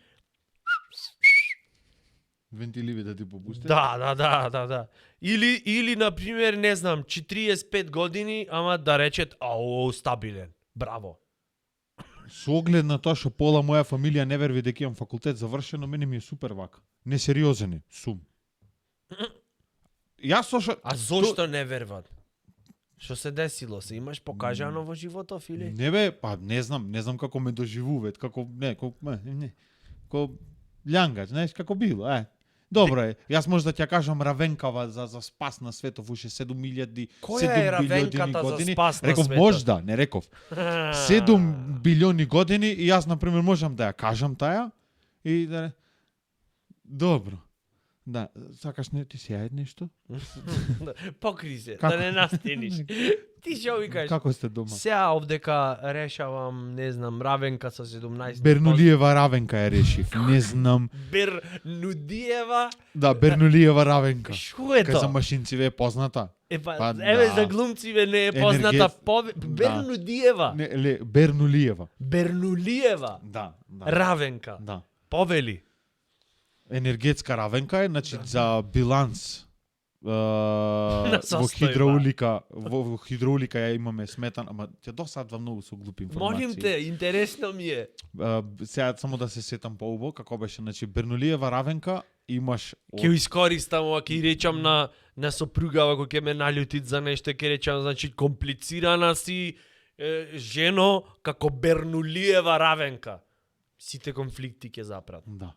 Вентиливи да ти попустат.
Да. Или на пример, не знам, 45 години, ама да речет, ау, стабилен. Браво.
Со оглед на тоа што пола моја фамилија не верви дека имам факултет завршено, мене ми е супер вака. Несериозен е, сум. Јас со
А зошто не верват? Што се десило? Се имаш покажано во животов или?
Не бе, па не знам како ме доживуваат, како не. Како лјангач, знаеш како било, Добро е. Јас може да ќе кажам Равенкава за спас на светов уште 7000
Која е Равенката за
години.
спас на
Реков
светов?
можда, не реков. 7 билиони години и јас на пример можам да ја кажам таа и да добро. Да, сакаш не ти се јајд нешто?
Покри се,
Како?
да не настениш. Ти што викаш?
Како сте дома?
Сега овдека решавам, не знам, Равенка со 17.
Бернулиева Равенка ја решив. Не знам.
Бернудиева.
Да, Бернулиева Равенка.
Што е
Кај за
тоа?
машинци ве е позната.
Па,
да.
еве за глумциве не е позната
Да.
Бернудиева.
Не, Бернулиева.
Бернулиева.
Да.
Равенка.
Да.
Повели.
Енергетска Равенка е, значи за биланс во
состојба.
хидроулика ја имаме сметан, ама ќе досадва многу со глупи информации.
Молим те, интересно ми е.
Сега само да се сетам поубаво како беше, значи Бернулиева Равенка имаш
Ќе искористам ова, ќе речам на сопругава кој ќе ме налютит за нешто, ќе речам, значи комплицирана си жено како Бернулиева Равенка. Сите конфликти ќе запрат.
Да.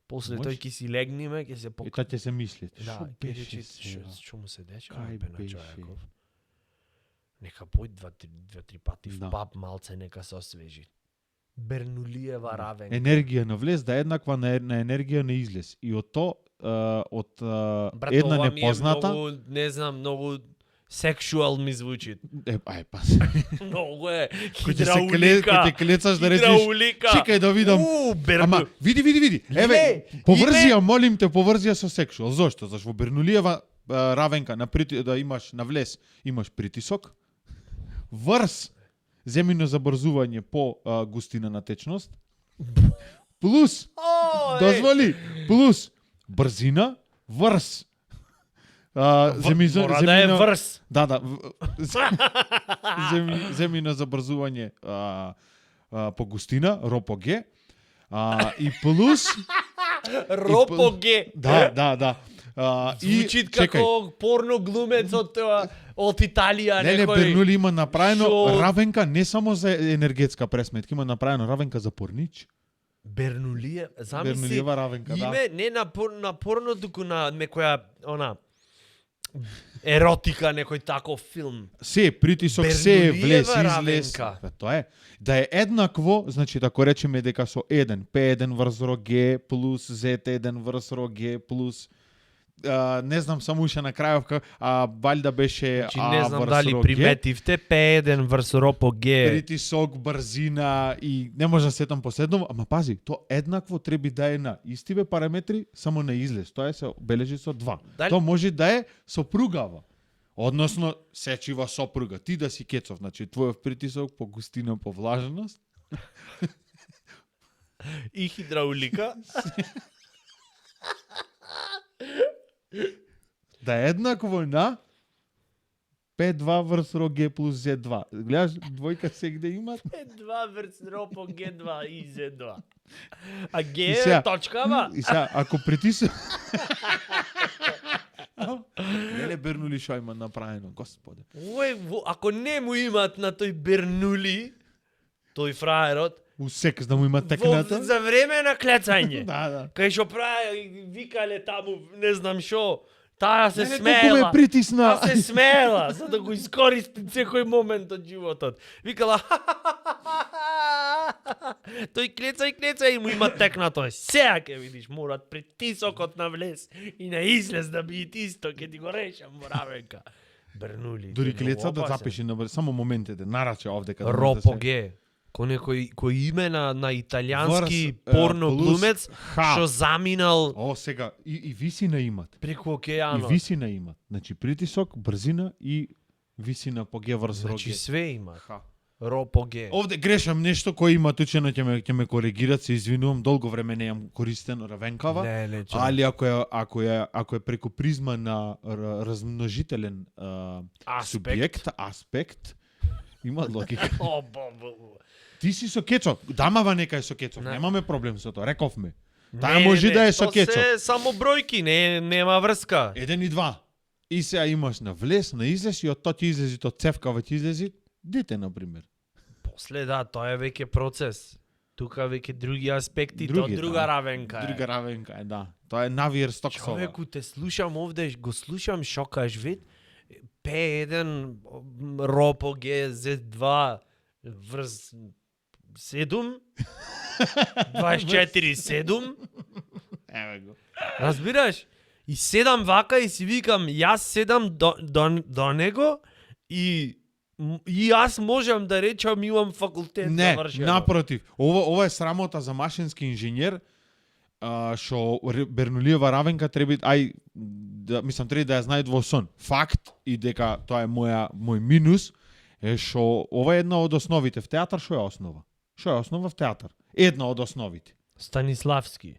После
Може.
тој ќе си легниме, ќе се
И таа ќе се мислите.
Да,
Шо
ќе
беше
речи
сега?
што му се дешава
Кај
пе на
беше?
човеков. Нека појд два-три пати в
Да.
паб малце, нека се освежи. Бернулиева Равенка.
Енергија на влез да е еднаква на енергија на излез. И од то
Брат,
една
ова ми е
непозната
многу, не знам, многу сексуал ми звучи.
па.
Многу е
Кој ќе
хидраулика.
клецаш да речеш.
Хидраулика.
Чекај да видам. Ама види. Еве, поврзија, молим те, поврзија со сексуал. Зошто? Зашто во Бернулиева Равенка да имаш на влез, имаш притисок. Врз земјино забрзување по густина на течност. Плюс дозволи, плюс брзина, врз.
Мора да е врз.
Да. Земјино забрзување по густина, РОПО-Г. И плюс
Ропоге.
Да.
Звучит како порно глумец од Италија,
Не,
некој.
Бернули има направено
Шо?
Равенка не само за енергетска пресметка, има направено Равенка за порнич.
Бернулија, замисли.
Бернулиева Равенка, да.
Име не на порно, туку на некоја еротика, некој таков филм.
Се притисок, се е влез,
Бернулиева
излез.
Равенка.
Тоа е. Да е еднакво, значи да го речеме дека со 1, P1 врз РО-Г плюс Z1 врз РО-Г плюс не знам само уште на крајовка, валјда беше
Значи,
А
не знам
врз
дали
РО-Г.
приметивте, P1 врз РОПО-Г.
Притисок, брзина и не може да сетам последно, ама пази, то еднакво треба да е на истиве параметри, само на излез. Тоа се бележи со 2.
Дали-
То може да е сопругава. Односно, сечива сопруга. Ти да си кецов, значи твојов притисок по густина, по влаженост.
И хидраулика.
Да е еднакво на P2 врз РО-Г плюс Z2. Гледаш, двојка сегде имат.
Г2 врз РОПО-Г2 и Z2. А Г
И
е
сега-
точкава.
И сега, ако притисок... Леле Бернули шо има направено, господе.
Ако не му имат на тој Бернули, тој фраерот,
У секс да му има текната.
за време на клецање.
Да.
Кај што прави, викале таму, не знам шо, таа се
Колку
смеела.
ме притисна.
Таа се смеела, за да го искористи секој момент од животот. Викала, тој клеца и му има текнато. Сега ќе видиш, морат притисокот на влез и на излез да биде исто, ќе ти го решам, Равенка. Бернули.
Дури
тој
клеца
многу
да
опасен.
запиши на само моментите, нараче овде каде
РОПО-Г. Кој име на италијански
Врз,
порно
плюс
глумец
Х.
што заминал
О, сега и висина имат.
преку
И
океанот.
висина имат. Значи притисок, брзина и висина по Г врз
Значи
РО-Г.
све има.
Ха.
Ропоге.
Овде грешам нешто кој има тучено ќе ме коригират, се извинувам, долго време не јам користен равенкава.
Не,
Али ако е преку призма на размножителен субјект, аспект, има логика.
О, бо.
Ти си со кечоп, дамава нека е со кечоп,
Не.
немаме проблем со тоа, рековме. Таа може да е со кечоп.
Тоа се само бројки, нема врска.
1 и 2. И сега имаш на влез, на излез и од тоа ќе излези, тоа цевкава ќе излези дете, например.
После да, тоа е веќе процес. Тука веќе други аспекти,
Други,
тоа друга
да.
равенка е.
Друга равенка е, да. Тоа е навиер стоксова.
Човеку, те слушам овде, го слушам шокаш вид. P1 Ропо GZ2 врз 7 24/7.
Еве го.
Разбираш? И седам вака и си викам, јас седам до него и јас можам да речам имам факултет
Не,
завршено.
напротив. Ова е срамота за машински инженер, што Бернулиева равенка треба треба да ја знае во сон. Факт и дека тоа е мој минус е што ова е една од основите в театар. Што е основа? Што е основа в театар? Една од основите.
Станиславски.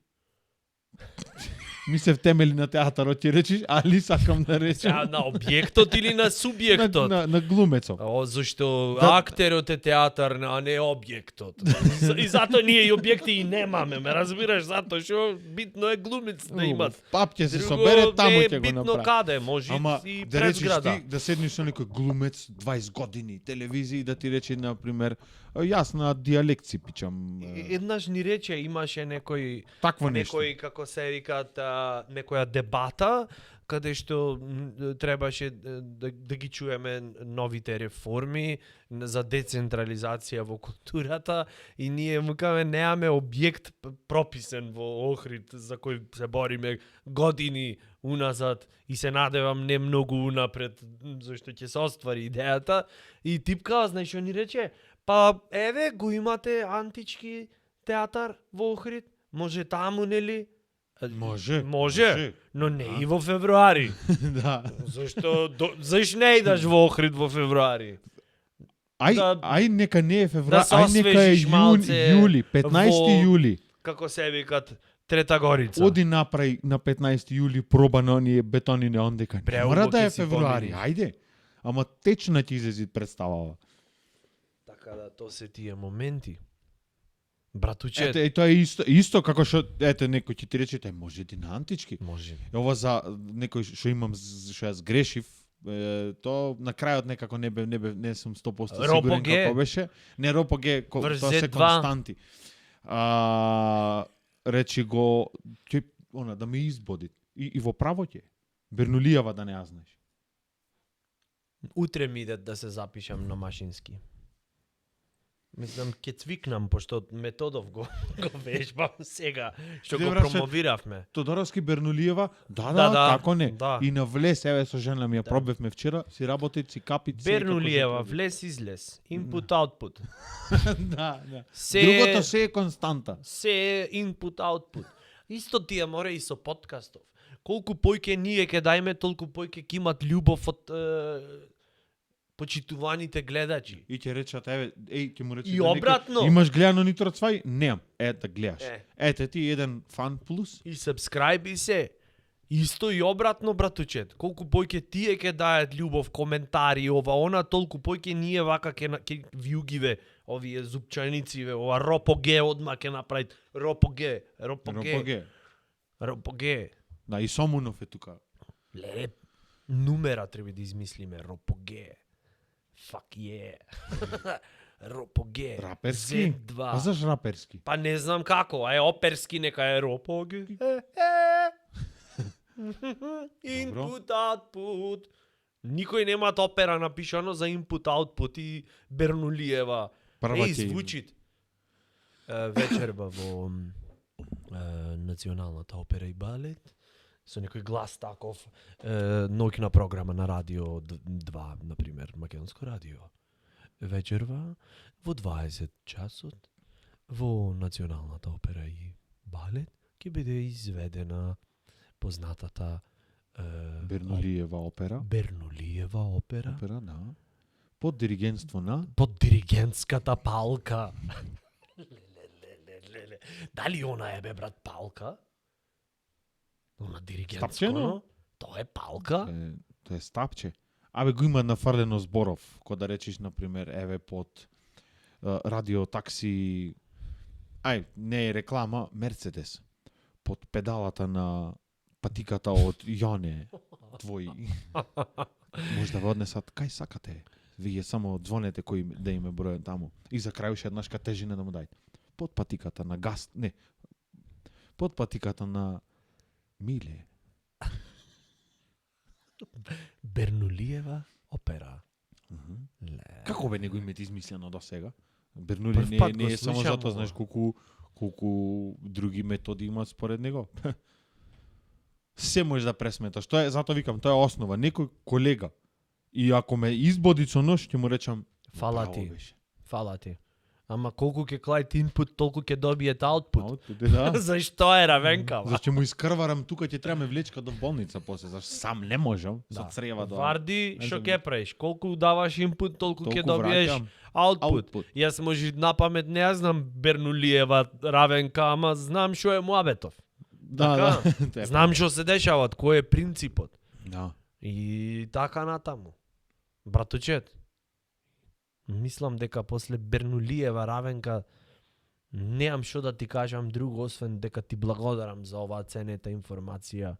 Мислев темели на театарот ќе речиш, али сакам да речем
На објектот или на субјектот?
на глумецот.
Зашто
Да.
актерот е театар, а не објектот. И затоа ние и објекти и немаме, ме разбираш, затоа што битно е глумец да имат.
Пап ќе се
Друго
собере, таму
не е
ќе го
битно
направи.
каде, може
Ама
и
да
пред
речиш
зграда.
ти да седнеш со некој глумец 20 години телевизија и да ти рече на пример јас на диалекци пичам
Еднаш ни рече имаше
такво нешто.
некој како се викаат некоја дебата каде што требаше да ги чуеме новите реформи за децентрализација во културата и ние му кажаме неаме објект прописен во Охрид за кој се бориме години уназад и се надевам не многу унапред зашто ќе се оствари идејата и типка, знаеш што ни рече? Па еве го имате антички театар во Охрид, може таму нели? Може, но не и во февруари.
Да.
Зашто не идаш во Охрид во февруари?
Ај нека не е февруари,
се
ај нека е
освежиш малце
јули, 15
во-
јули.
Како се викат Трета Горица.
Оди направи на 15 јули проба на оние бетонине ондека. Не мора
Преубаво
да е
ќе си
февруари,
помине.
ајде. Ама течна ќе излези представава.
Така да, то се тие моменти. Братуче,
Ете, тоа е исто како што некој ќе ти рече, може ти на антички.
може.
Ова за некој што имам што јас грешив, то на крајот некако не сум 100% сигурен
Ропоге.
како беше. Не Ропоге,
Врз
тоа се
Z2.
константи. Речи го да ме избоди. И во право ќе. Бернулијава да не ја знаеш.
Утре ми иде да се запишам на машински. Мислам, ќе цвикнам, пошто Методов го вежбам сега, што го
Добра, што-
промовиравме.
Тодоровски Бернулијева,
Да,
да, како не.
да.
И на влез, еве со жена ми ја
Да.
пробевме вчера, си работи, си капи.
Бернулиева, влез, излез. Input, output.
Да, да.
Се,
Другото се е константа.
се е input, output. Исто тие море и со подкастов. Колку појќе ние ќе дајме, толку појќе ќе имат љубов од почитуваните гледачи.
И ќе речат, еве, ќе му рече
И
да некој,
обратно.
имаш гледано Нитро Цвај? Немам. Да гледаш.
Е.
Ете ти еден фан плюс.
И subscribe и се. Исто и обратно, братучет. Колку појќе тие ќе дајат љубов, коментари, ова, она, толку појќе ние вака ќе вјугиве, овие зупчанициве, ова Ропоге одма ќе направит. Ропоге. Ропоге.
Да, и Сомунов е тука.
Леле, нумера треба да измислиме. Ропоге. Fuck yeah. Ропоге.
Раперски?
Z2.
А заш раперски?
Па не знам како, а е оперски нека е Ропоге. Input, output. Никој нема опера напишано за input, output и Бернулиева.
Прва ќе
звучит. Вечерба во Националната опера и балет со некој глас таков, ноќна програма на радио 2, например, Македонско радио. Вечерва во 20 часот во Националната опера и балет ќе биде изведена познатата
Бернулиева опера.
Бернулиева опера.
Опера, да. Под диригентство на...
Под диригентската палка. Леле. Дали она е, бе, брат, палка? Она диригентско,
Стапчено?
но? Тоа е палка?
Тоа е стапче. Абе, го има нафрлено зборов, кога да речиш, например, еве под радио, такси... Ај, не е реклама, Мерцедес. Под педалата на патиката од Јоне, твој. Може да ве однесат, кај сакате? Вие само звонете кој да име бројен таму. И за крај уште еднаш тежина да му дајте. Под патиката на газ... Не. Под патиката на Миле.
Бернулиева опера. Ле.
Како бе не го имате измислено до сега? Бернули
Прв пат
не
го
е само
слушам
затоа,
ова.
знаеш колку други методи имаат според него. Се можеш да пресметаш. Тоа е, затоа викам, тоа е основа. Некој колега и ако ме избоди со нож, ќе му речам
Фала
браво
ти.
беше.
Фала ти. Ама колку ќе клајте инпут, толку ќе добиете аутпут.
Аутпут, да.
Зашто е равенка?
Зашто му искрварам тука, ќе треба ме влечка до болница после, зашто сам не можам со црева да.
Варди,
Не
што
знам.
ќе правиш? Колку даваш инпут, толку ќе
Толку
добиеш
враќам.
аутпут.
Аутпут.
Јас може на памет не ја знам Бернулиева равенка, ама знам што е муабетов.
Да,
Така?
да.
Знам што се дешава, кој е принципот.
Да.
И така натаму. Браточет, мислам дека после Бернулиева равенка неам што да ти кажам друго, освен дека ти благодарам за оваа ценета информација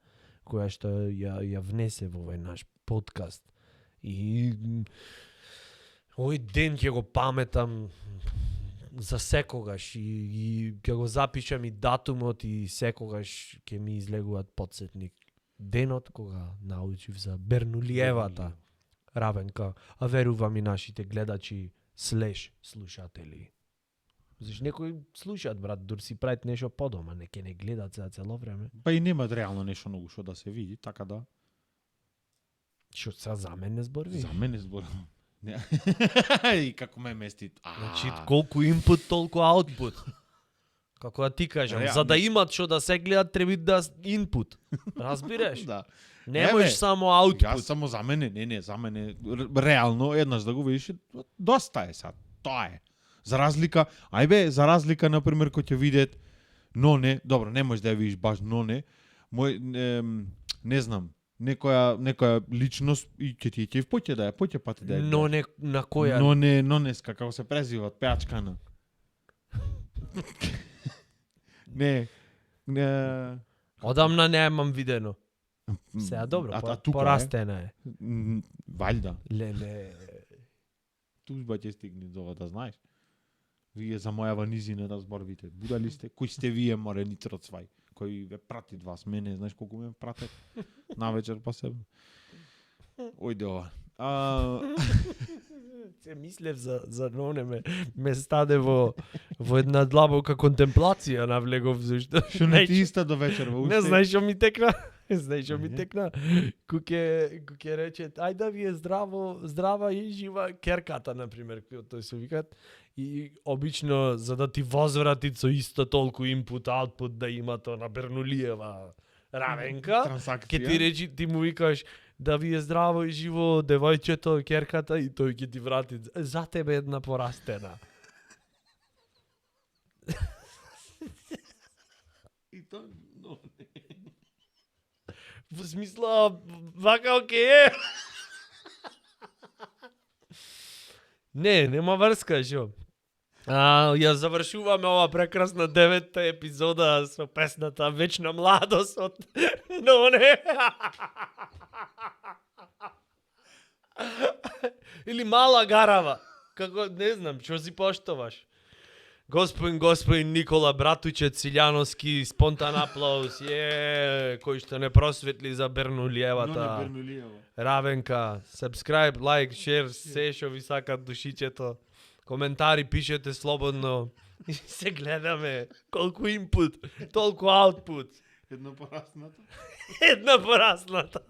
која што ја внесе во овој наш подкаст. И овој ден ќе го паметам за секогаш и ќе го запишам и датумот и секогаш ќе ми излегуваат подсетник. Денот кога научив за Бернулиевата равенка, а верувам и нашите гледачи слеш слушатели. Заш некои слушаат, брат, дур си прават нешто подома, не ке не гледат за цело време.
Па и нема реално нешто многу што да се види, така да.
Што са за мене зборви?
За мене збор. Не. И како ме мести.
Значи, колку инпут, толку аутпут. Како да ти кажам,
Реално.
за да имат што да се гледат, треба да инпут. Разбираш?
Да.
Не
Еве,
можеш само
Јас
аутпут.
само за мене, не, за мене реално еднаш да го видиш, доста е сад. Тоа е. За разлика, за разлика на пример кој ќе видат Ноне, добро, не можеш да ја видиш баш Ноне, не знам, некоја личност и ќе ти ќе поќе да ја, поќе пати да ја.
Но не на која?
Нонеска, како се презива, пеачкана. не.
Одамна немам видено. Сега добро,
тука
порастена е.
Валјда.
Леле.
Тужба ќе стигне до ова, да знаеш. Вие за моја ванизина да зборвите. Будали сте? Кој сте вие, море нитрocvaj? Кој ве прати вас? Мене, знаеш колку ме пратат? Навечер посебно. Ојде ова.
Се мислев за Ноне ме стаде во една длабока контемплација навлегов зашто.
Што не ти иста до вечерва?
Не знаеш што ми текна?
Не.
Куќе рече, ај да ви е здрава и жива керката, например, тој се викат. И обично, за да ти возврати со исто толку инпут, аутпут да има то на Бернулиева равенка,
Трансакција.
ке ти речи, ти му викаш, да ви е здраво и живо девојчето, керката, и тој ќе ти врати, за тебе една порастена.
И то, но
Во смисла, вака окей е. Не, нема врска, шо. Ја завршуваме ова прекрасна 9-та епизода со песната Вечна младост од Ноне. Или Мала гарава. Како, не знам, што си поштоваш. Господин Никола Братуче Цилјановски, спонтан аплауз, кој што не просветли за Бернулиевата равенка. Subscribe, like, share, се што ви сакат душичето. Коментари пишете слободно. И се гледаме. Колку инпут, толку аутпут.
едно порасната.
Една порасната.